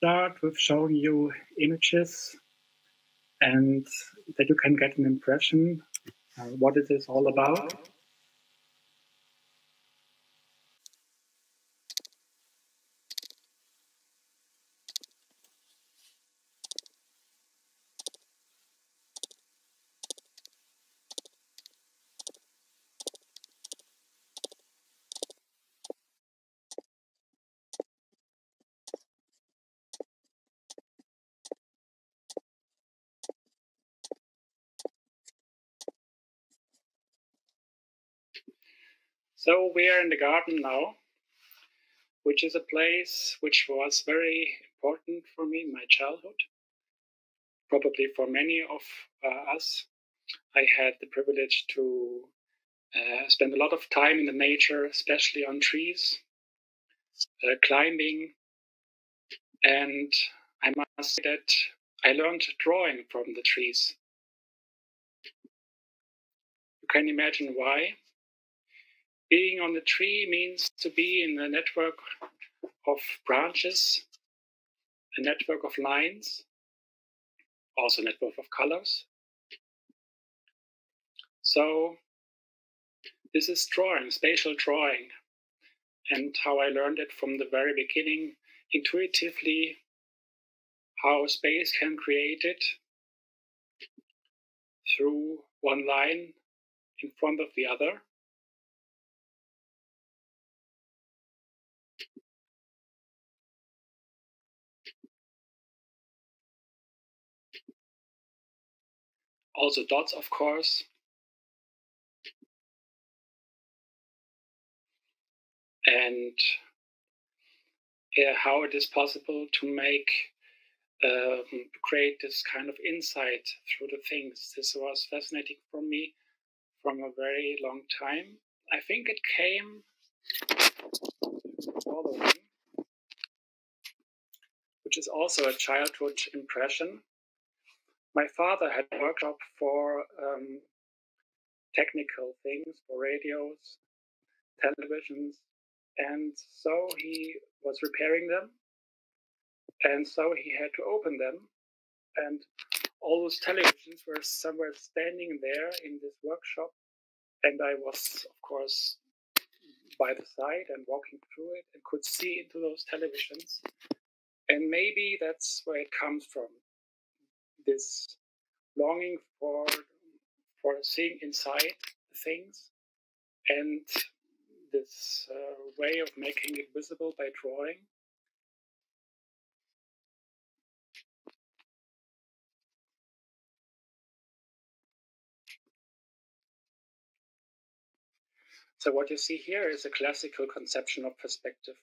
start with showing you images and that you can get an impression what it is all about. So we are in the garden now, which is a place which was very important for me in my childhood. Probably for many of us, I had the privilege to spend a lot of time in the nature, especially on trees, climbing, and I must say that I learned drawing from the trees. You can imagine why. Being on the tree means to be in a network of branches, a network of lines, also a network of colors. So this is drawing, spatial drawing, and how I learned it from the very beginning, intuitively, how space can create it through one line in front of the other. Also dots, of course. And how it is possible to make create this kind of insight through the things. This was fascinating for me from a very long time. I think it came following, which is also a childhood impression. My father had a workshop for technical things, for radios, televisions, and so he was repairing them, and so he had to open them, and all those televisions were somewhere standing there in this workshop, and I was, of course, by the side and walking through it and could see into those televisions. And maybe that's where it comes from, this longing for seeing inside things, and this way of making it visible by drawing. So what you see here is a classical conception of perspective.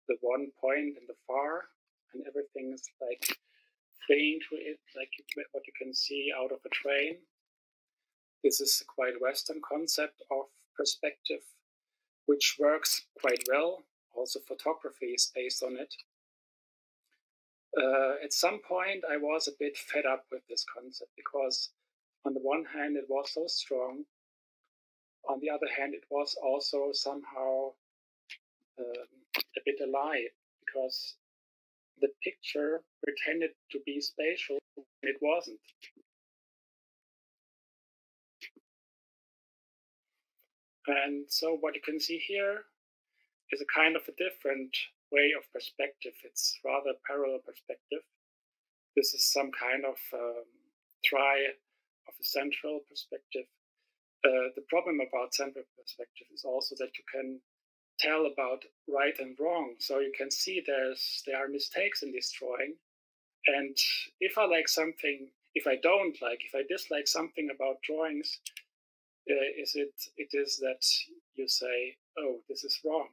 The one point in the far, and everything is like fleeing to it, like what you can see out of a train. This is a quite Western concept of perspective, which works quite well. Also, photography is based on it. At some point, I was a bit fed up with this concept because, on the one hand, it was so strong. On the other hand, it was also somehow a bit a lie, because the picture pretended to be spatial and it wasn't. And so what you can see here is a kind of a different way of perspective. It's rather parallel perspective. This is some kind of try of a central perspective. The problem about central perspective is also that you can tell about right and wrong. So you can see there are mistakes in this drawing. And if I like something, if I don't like, if I dislike something about drawings, it is that you say, oh, this is wrong.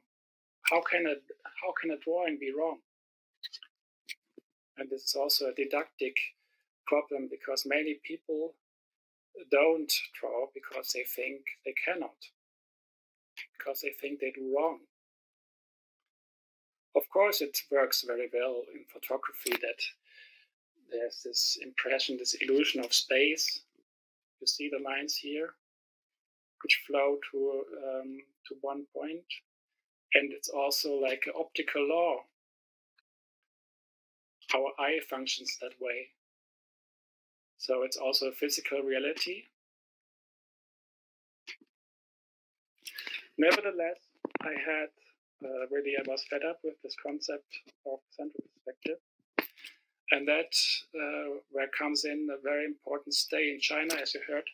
How can a drawing be wrong? And this is also a didactic problem, because many people don't draw because they think they cannot, because they think they do wrong. Of course, it works very well in photography that there's this impression, this illusion of space. You see the lines here, which flow to one point, and it's also like an optical law. our eye functions that way. So it's also a physical reality. Nevertheless, I was fed up with this concept of central perspective. And that where comes in a very important stay in China, as you heard.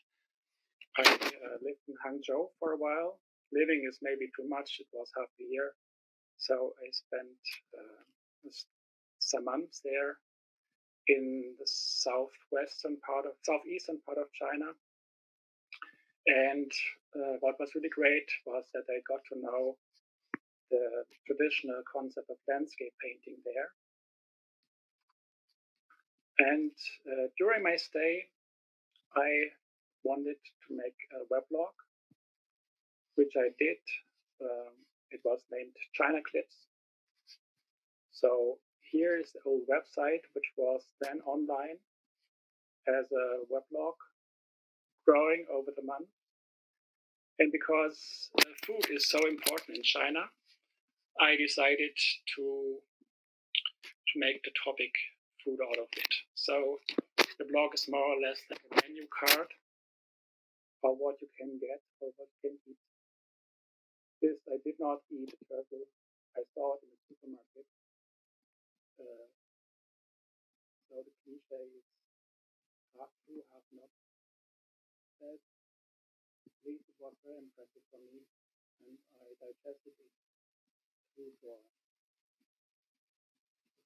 I lived in Hangzhou for a while. Living is maybe too much. It was half a year. So I spent some months there in the southeastern part of China. And what was really great was that I got to know the traditional concept of landscape painting there. And during my stay, I wanted to make a weblog, which I did. It was named China Clips. So here is the old website, which was then online as a weblog, growing over the month. And because food is so important in China, I decided to make the topic food out of it. So the blog is more or less like a menu card of what you can get or what you can eat. This I did not eat a turtle. I saw it in the supermarket. So the cliche is half true, half not. That at least it was very impressive for me, and I digested it through the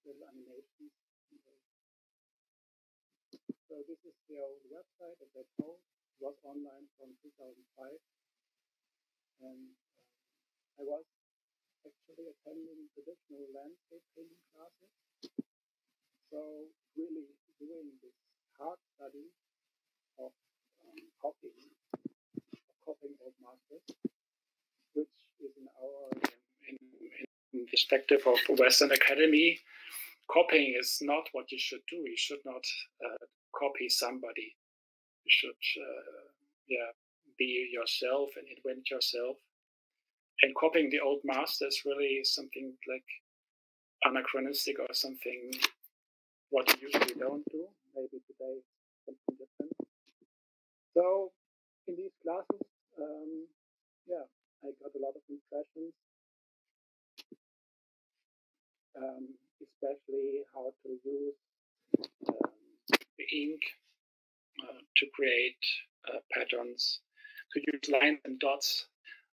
little animations. So this is the old website of that told. It was online from 2005, and I was actually attending traditional landscape painting classes. So really doing this hard study of copying old masters, which is in perspective of the Western Academy, copying is not what you should do. You should not copy somebody. You should be yourself and invent yourself. And copying the old master is really something like anachronistic or something what you usually don't do. Maybe today something different. So in these classes, I got a lot of impressions, especially how to use the ink to create patterns, to use lines and dots.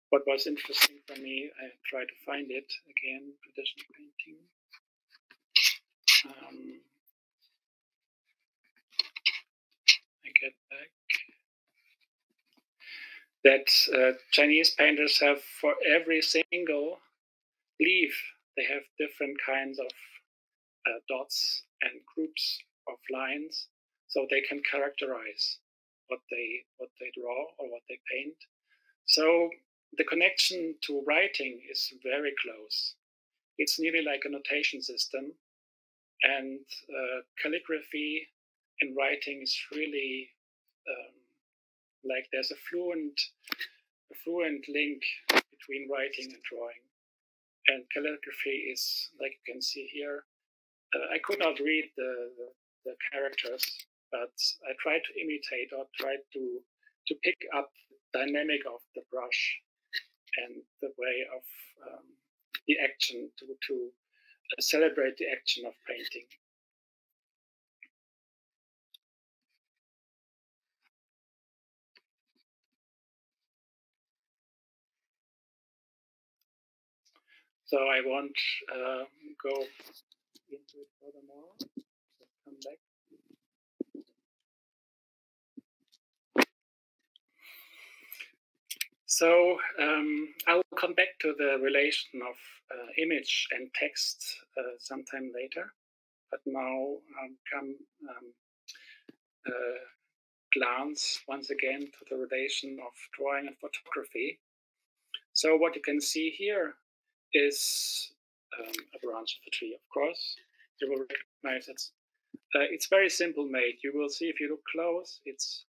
What was interesting for me, I try to find it again, traditional painting. I get back. That Chinese painters have, for every single leaf, they have different kinds of dots and groups of lines, so they can characterize what they draw or what they paint. So the connection to writing is very close. It's nearly like a notation system, and calligraphy and writing is really like there's a fluent link between writing and drawing. And calligraphy is, like you can see here, I could not read the characters, but I tried to imitate or tried to pick up the dynamic of the brush and the way of the action to celebrate the action of painting. So I won't go into it furthermore. Just come back. So I will come back to the relation of image and text sometime later. But now glance once again to the relation of drawing and photography. So what you can see here is a branch of a tree, of course. You will recognize it's very simple made. You will see if you look close, it's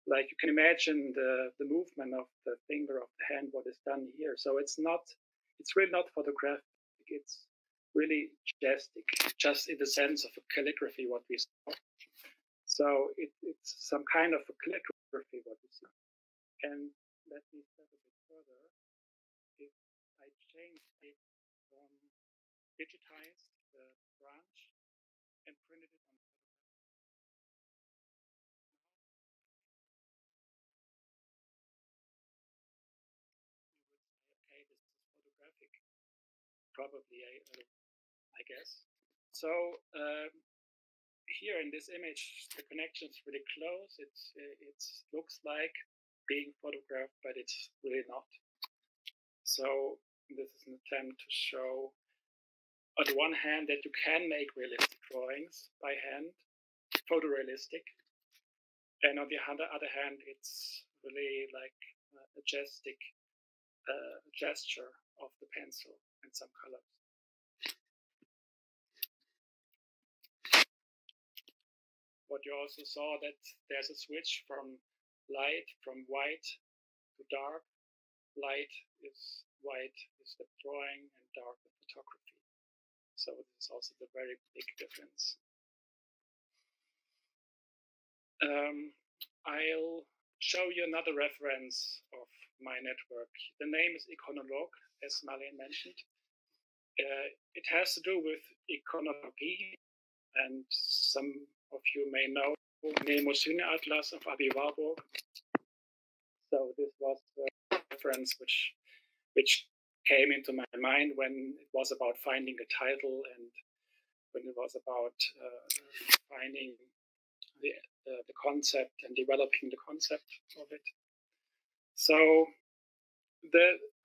like you can imagine the movement of the finger of the hand, what is done here. So it's really not photographic. It's really majestic, just in the sense of a calligraphy, what we saw. So it's some kind of a calligraphy, what we see. And let me step a bit further. If I change it from digitized the branch and printed it on okay, this is photographic, probably, I guess. So here in this image, the connection is really close. It looks like being photographed, but it's really not. So this is an attempt to show, on the one hand, that you can make realistic drawings by hand, photorealistic, and on the other hand, it's really like a majestic gesture of the pencil and some colors. What you also saw, that there's a switch from light, from white to dark. Light is white is the drawing and dark the photography. So this is also the very big difference. I'll show you another reference of my network. The name is Iconologue, as Marlene mentioned. It has to do with iconography, and some of you may know Mnemosyne-Atlas of Aby Warburg. So this was the reference which came into my mind when it was about finding the title and when it was about finding the concept and developing the concept of it. So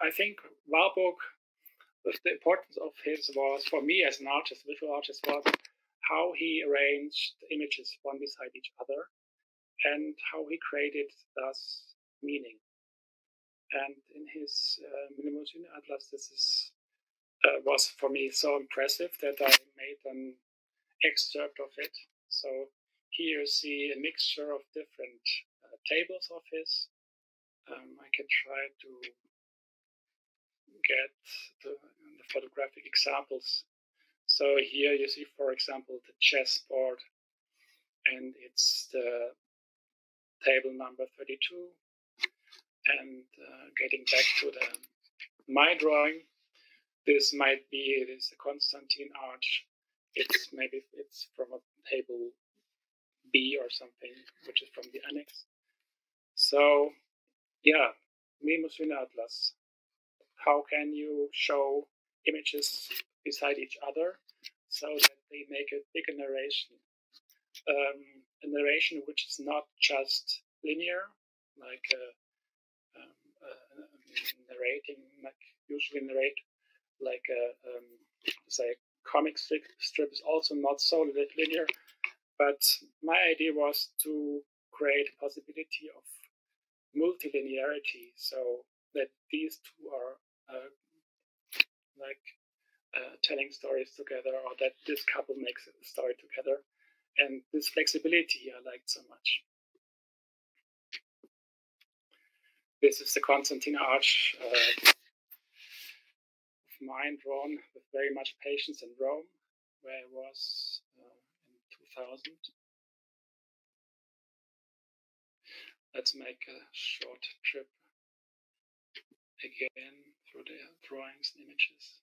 I think Warburg, the importance of his was, for me as an artist, visual artist, was how he arranged images one beside each other and how he created thus meaning. And in his Mnemosyne-Atlas, this was for me so impressive that I made an excerpt of it. So here you see a mixture of different tables of his. I can try to get the photographic examples. So here you see, for example, the chessboard, and it's the table number 32. And getting back to my drawing, this might be the Constantine arch. It's from a table B or something, which is from the annex. So yeah, Mnemosyne-Atlas. How can you show images beside each other so that they make a bigger narration? A narration which is not just linear, like narrating, like usually narrate, like say comic strip is also not so linear. But my idea was to create a possibility of multilinearity, so that these two are telling stories together, or that this couple makes a story together. And this flexibility I liked so much. This is the Constantine arch of mine, drawn with very much patience in Rome, where I was in 2000. Let's make a short trip again through the drawings and images.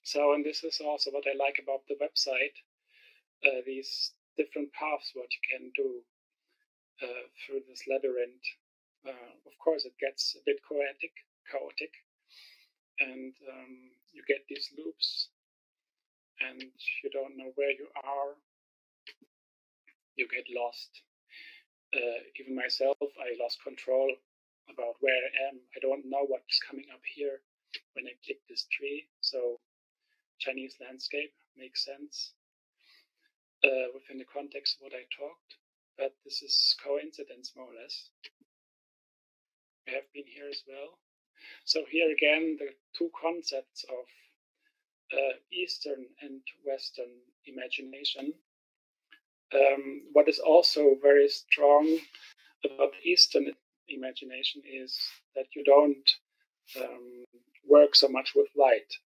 So, and this is also what I like about the website, these different paths what you can do through this labyrinth. Of course, it gets a bit chaotic, and you get these loops, and you don't know where you are. You get lost. Even myself, I lost control about where I am. I don't know what's coming up here when I click this tree. So Chinese landscape makes sense. within the context of what I talked, but this is coincidence more or less. We have been here as well. So here again, the two concepts of Eastern and Western imagination. What is also very strong about Eastern imagination is that you don't work so much with light.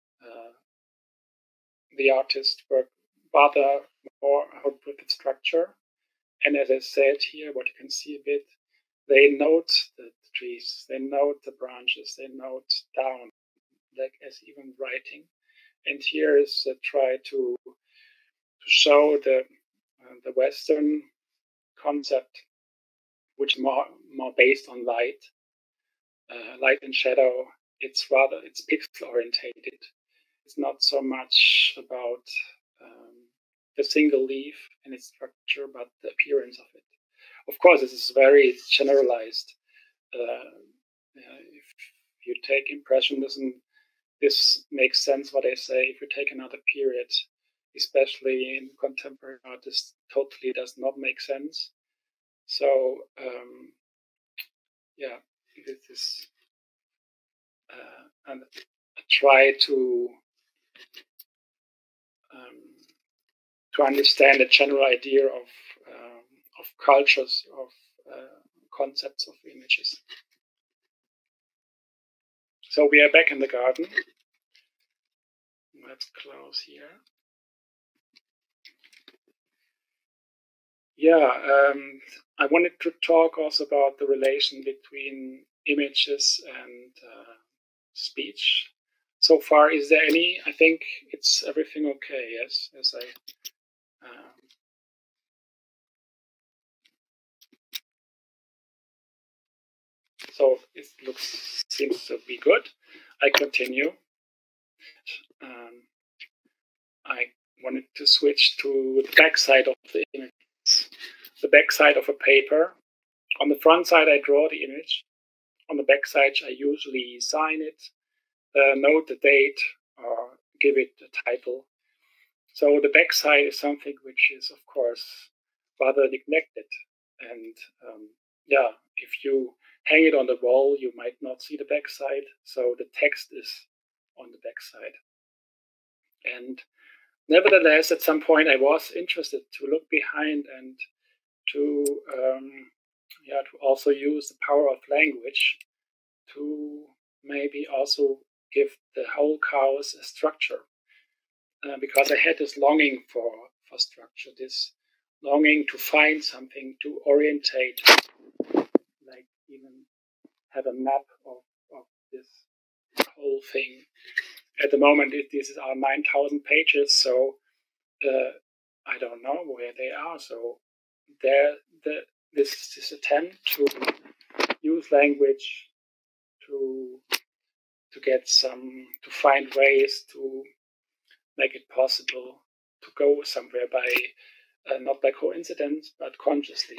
The artists work rather more with the structure. And as I said here, what you can see a bit, they note the trees, they note the branches, they note down, like as even writing. And here is a try to show the Western concept, which is more based on light, light and shadow. It's pixel orientated. It's not so much about the single leaf and its structure, but the appearance of it. Of course, this is very generalized. If you take Impressionism, this makes sense what I say. If you take another period, especially in contemporary art, this totally does not make sense. So, yeah, this is and I try to understand the general idea of cultures, of concepts of images. So we are back in the garden. Let's close here. Yeah, I wanted to talk also about the relation between images and speech. So far, is there any? I think it's everything okay. Yes, as I. So it seems to be good. I continue. I wanted to switch to the back side of the image. The back side of a paper. On the front side, I draw the image. On the back side, I usually sign it, note the date, or give it a title. So the back side is something which is, of course, rather neglected. And yeah, if you hang it on the wall, you might not see the back side. So the text is on the back side. And nevertheless, at some point, I was interested to look behind and to also use the power of language to maybe also give the whole chaos a structure. Because I had this longing for structure, this longing to find something, to orientate, like even have a map of this whole thing. At the moment, this is our 9,000 pages, so I don't know where they are. So this attempt to use language to find ways to make it possible to go somewhere by not by coincidence but consciously.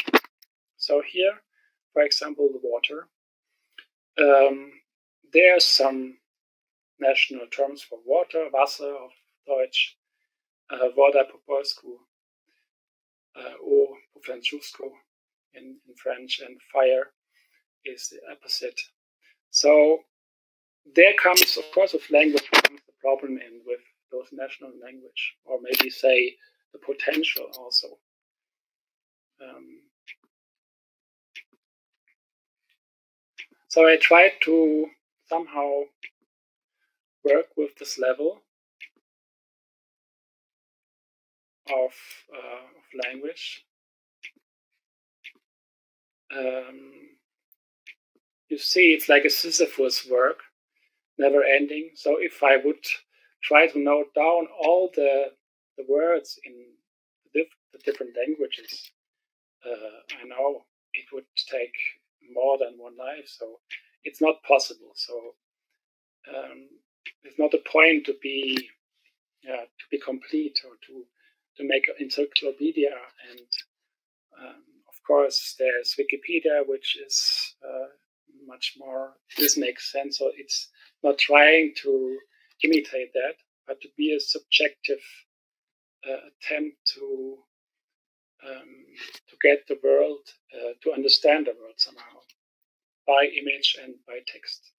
So here, for example, the water. There are some national terms for water, Wasser auf Deutsch, Voda po polsku, o po francusku in French, and fire is the opposite. So there comes, of course, with language comes the problem in with those national language, or maybe say the potential also. So I tried to somehow work with this level of language. You see, it's like a Sisyphus work, never ending. So if I would try to note down all the words in the different languages, I know it would take more than one life. So it's not possible. So it's not a point to be complete or to make an encyclopedia. And of course, there's Wikipedia, which is much more. This makes sense. So it's not trying to imitate that, but to be a subjective attempt to to get the world, to understand the world somehow, by image and by text.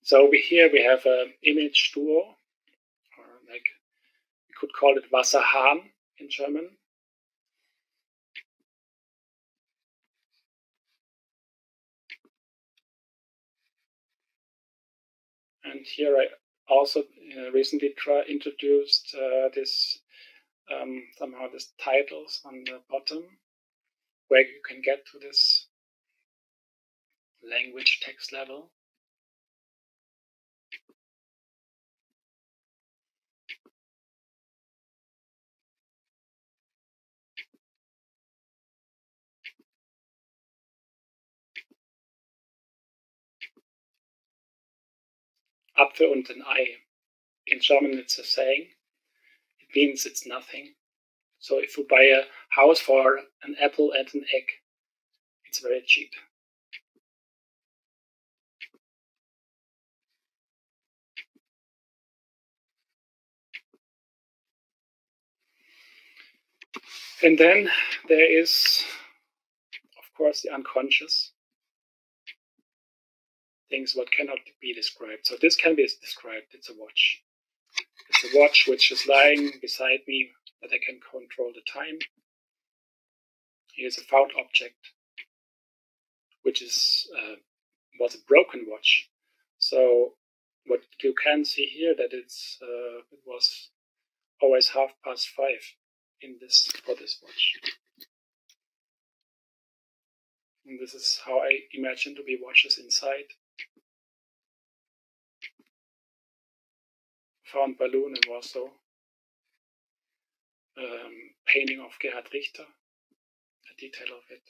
So here we have an image duo, or like we could call it Wasserhahn in German. And here I also recently introduced this somehow this titles on the bottom, where you can get to this language text level. Apfel und ein Ei. In German, it's a saying. It means it's nothing. So if you buy a house for an apple and an egg, it's very cheap. And then there is, of course, the unconscious. Things what cannot be described. So this can be described. It's a watch. It's a watch which is lying beside me, that I can control the time. Here's a found object, which is was a broken watch. So what you can see here, that it was always 5:30 in this for this watch. And this is how I imagine to be watches inside. Found balloon in Warsaw. Painting of Gerhard Richter, a detail of it.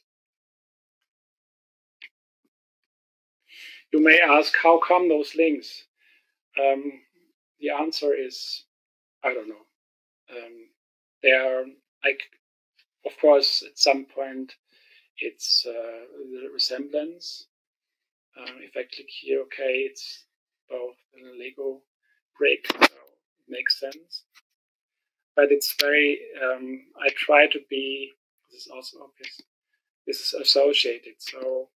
You may ask, how come those links? The answer is, I don't know. They are like, of course, at some point, it's the resemblance. If I click here, okay, it's both in a Lego brick, so it makes sense. But it's very, I try to be, this is also obvious, this is associated. So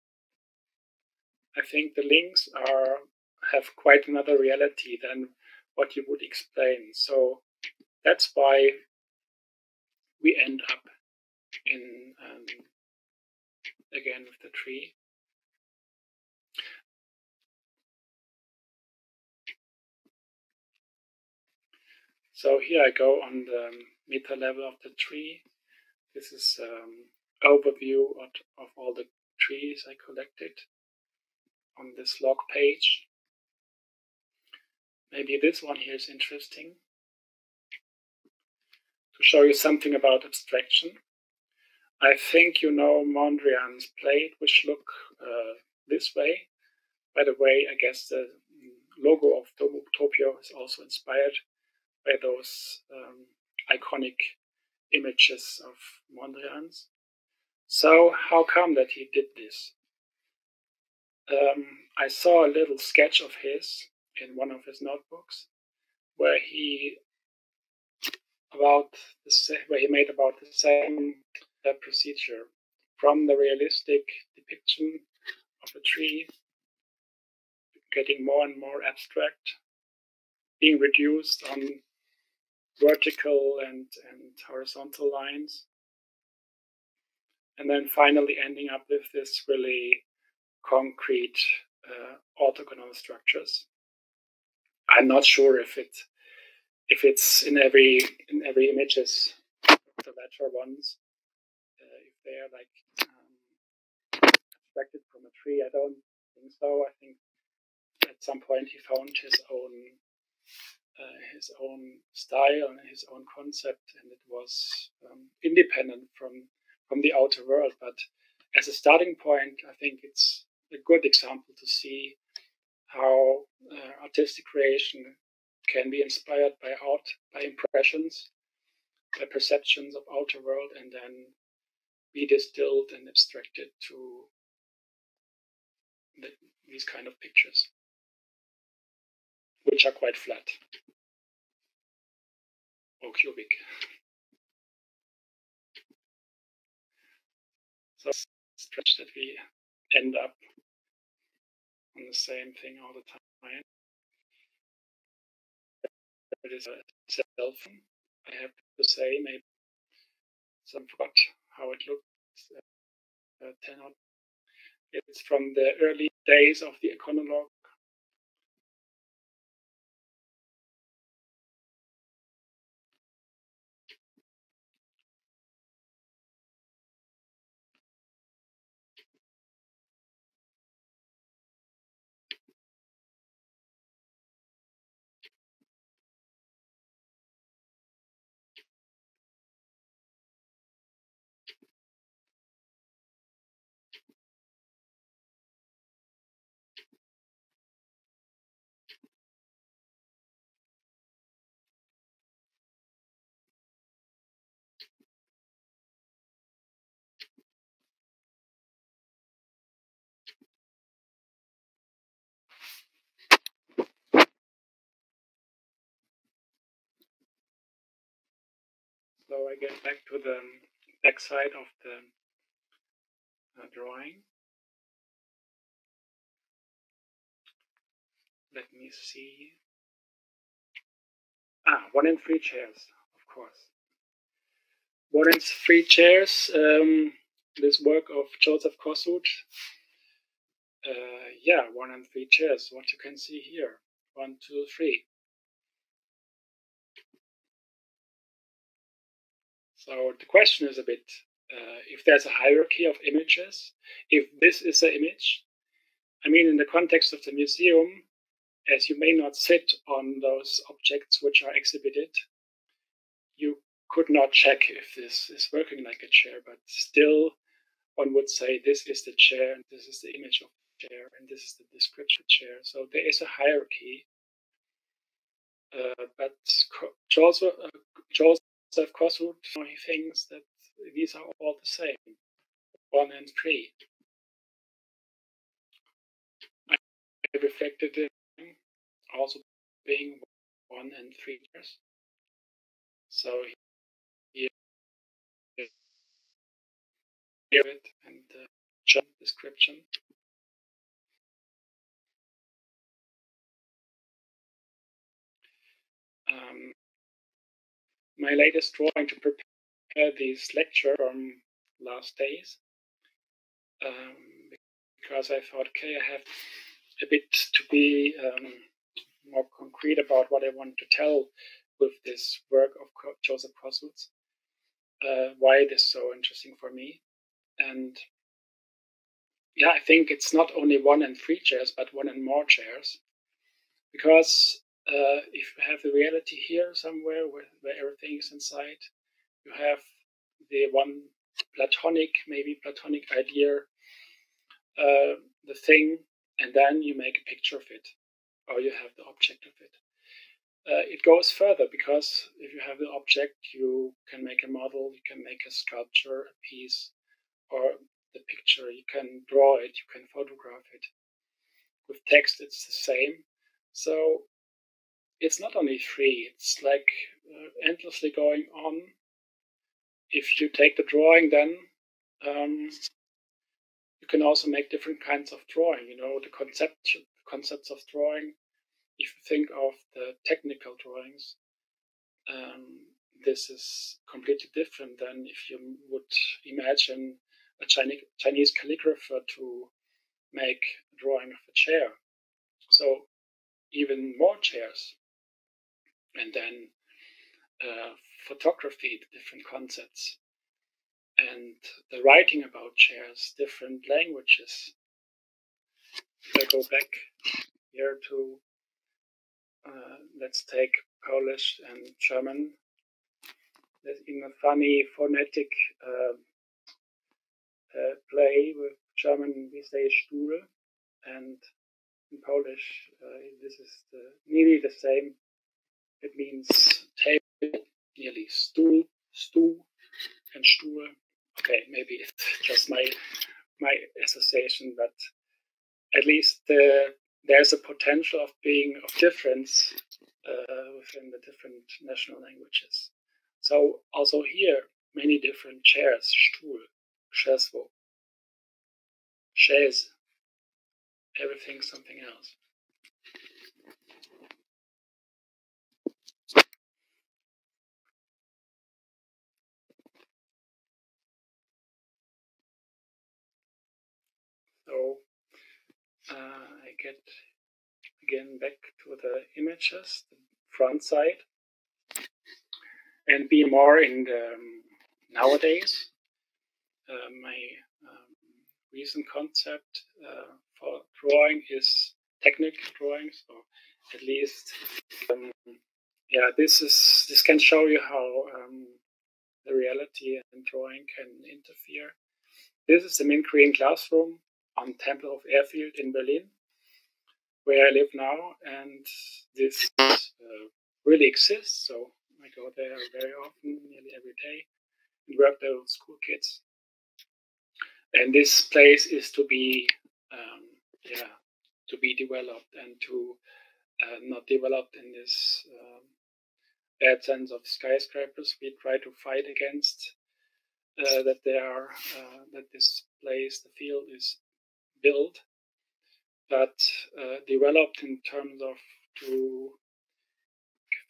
I think the links have quite another reality than what you would explain. So that's why we end up in, again, with the tree. So here I go on the meta level of the tree. This is overview of all the trees I collected on this log page. Maybe this one here is interesting to show you something about abstraction. I think you know Mondrian's plate, which look this way. By the way, I guess the logo of Topio is also inspired by those iconic images of Mondrian's. So how come that he did this? I saw a little sketch of his in one of his notebooks where he made about the same procedure, from the realistic depiction of a tree getting more and more abstract, being reduced on vertical and horizontal lines, and then finally ending up with this really concrete orthogonal structures. I'm not sure if it's in every images, the latter ones, if they are like abstracted from a tree. I don't think so. I think at some point he found his own style and his own concept, and it was independent from the outer world. But as a starting point, I think it's a good example to see how artistic creation can be inspired by art, by impressions, by perceptions of outer world, and then be distilled and abstracted to these kind of pictures, which are quite flat. or cubic. So it's strange that we end up on the same thing all the time. It is a cell phone, I have to say, maybe some forgot how it looks. 10 out. It's from the early days of the Econologue. So I get back to the back side of the drawing. Let me see. 1 and 3 chairs, of course. 1 and 3 chairs. This work of Joseph Kosuth. 1 and 3 chairs. What you can see here. 1, 2, 3. So the question is a bit if there's a hierarchy of images, if this is an image. I mean, in the context of the museum, as you may not sit on those objects which are exhibited, you could not check if this is working like a chair, but still one would say this is the chair, and this is the image of the chair, and this is the description of the chair. So there is a hierarchy. But Joseph Kosuth, he thinks that these are all the same, 1 and 3. I reflected it also being 1 and 3 chairs. So here it and the job description. My latest drawing to prepare this lecture from last days, because I thought, okay, I have a bit to be more concrete about what I want to tell with this work of Joseph Kosuth, why it is so interesting for me. And yeah, I think it's not only 1 and 3 chairs, but 1 and more chairs, because if you have the reality here somewhere where everything is inside, you have the one maybe platonic idea, the thing, and then you make a picture of it, or you have the object of it. It goes further, because if you have the object, you can make a model, you can make a sculpture, a piece, or the picture, you can draw it, you can photograph it. With text, it's the same. So it's not only 3, it's like endlessly going on. If you take the drawing, then you can also make different kinds of drawing. You know, the concepts of drawing. If you think of the technical drawings, this is completely different than if you would imagine a Chinese calligrapher to make a drawing of a chair. So even more chairs. And then photography, different concepts. And the writing about chairs, different languages. If I go back here to, let's take Polish and German. There's even a funny phonetic play. With German we say Stuhl, and in Polish this is nearly the same. It means table, nearly stool, and Stuhl. Okay, maybe it's just my association, but at least there's a potential of being of difference within the different national languages. So also here, many different chairs, Stuhl, Krzesło, chaise, everything something else. So I get again back to the images, the front side, and be more in the nowadays. My recent concept for drawing is technical drawing. So at least, yeah, this can show you how the reality and drawing can interfere. This is the Mint Green classroom on Temple of Airfield in Berlin, where I live now, and this really exists. So I go there very often, nearly every day, and work there with school kids. And this place is to be, to be developed and to not developed in this bad sense of skyscrapers. We try to fight against that that this place, the field, is built, but developed in terms of to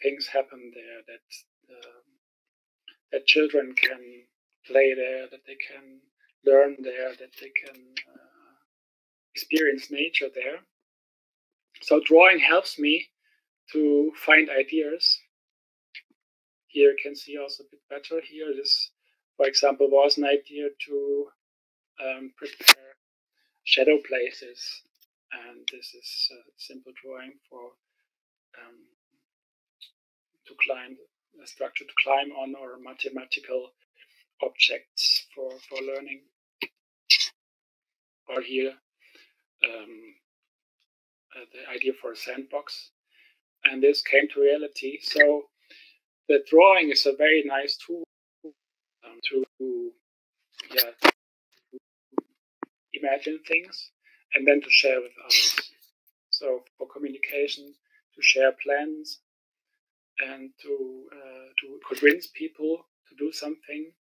things happen there, that children can play there, that they can learn there, that they can experience nature there. So drawing helps me to find ideas. Here you can see also a bit better. Here, this, for example, was an idea to prepare shadow places, and this is a simple drawing for to climb a structure to climb on, or mathematical objects for learning. Or here, the idea for a sandbox, and this came to reality. So the drawing is a very nice tool to imagine things and then to share with others. So for communication, to share plans, and to convince people to do something,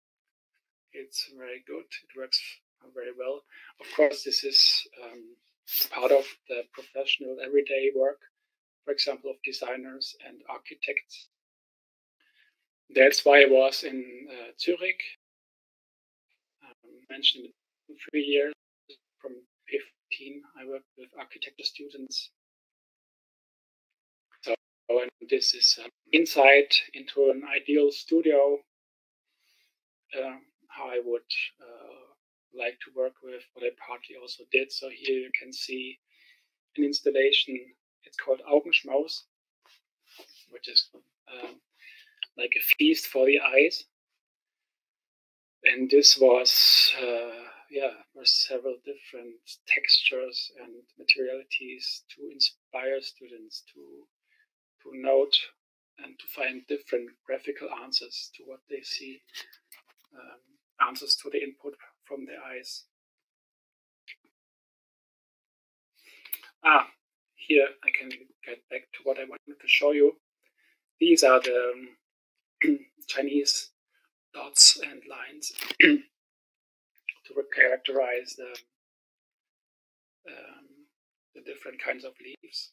it's very good. It works very well. Of course, this is part of the professional everyday work, for example, of designers and architects. That's why I was in Zurich. Mentioned 3 years. From 15, I worked with architecture students. So, and this is insight into an ideal studio, how I would like to work with, what I partly also did. So here you can see an installation. It's called Augenschmaus, which is like a feast for the eyes. And this was, several different textures and materialities to inspire students to note and to find different graphical answers to what they see, answers to the input from their eyes. Here I can get back to what I wanted to show you. These are the Chinese dots and lines to characterize the different kinds of leaves.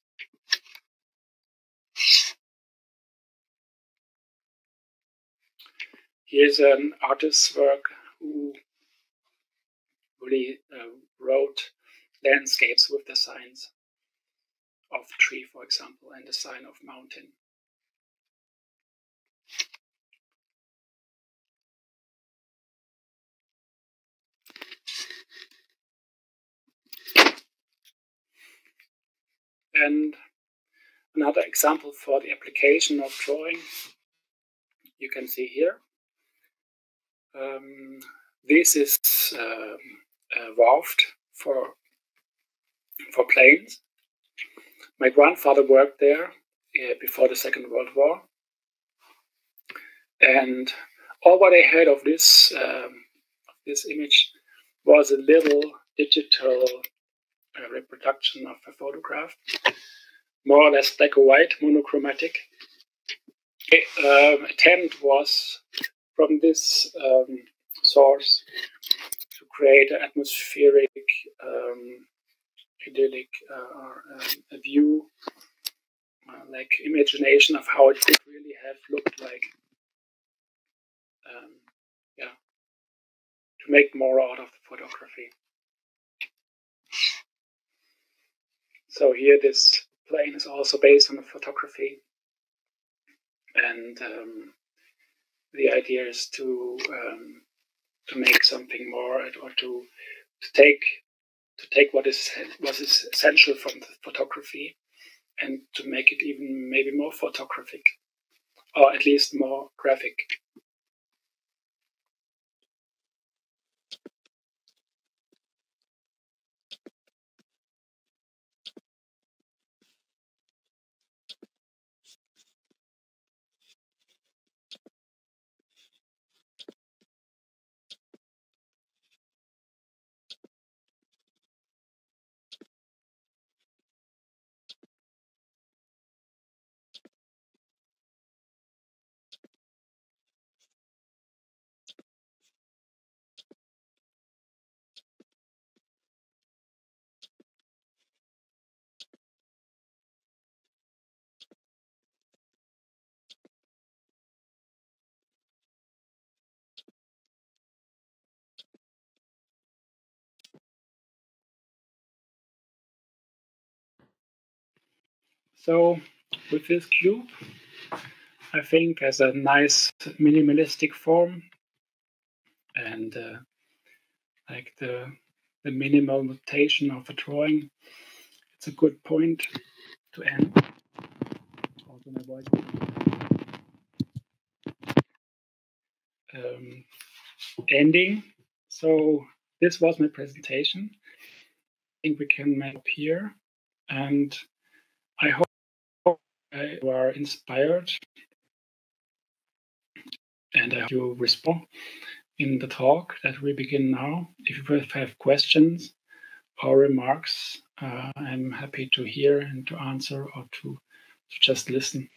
Here's an artist's work who really wrote landscapes with the signs of tree, for example, and the sign of mountain. And another example for the application of drawing, you can see here. This is Warft for planes. My grandfather worked there before the Second World War, and all what I had of this image was a little digital reproduction of a photograph, more or less black or white, monochromatic. attempt was from this source to create an atmospheric, idyllic a view, like imagination of how it could really have looked like. Yeah, to make more out of the photography. So here, this plane is also based on the photography, and the idea is to make something more, or to take what is essential from the photography, and to make it even maybe more photographic, or at least more graphic. So with this cube, I think as a nice minimalistic form, and like the minimal notation of a drawing, it's a good point to end. Also my voice. Ending. So this was my presentation. I think we can make up here, and I hope you are inspired, and I hope you respond in the talk that we begin now. If you have questions or remarks, I'm happy to hear and to answer, or to just listen.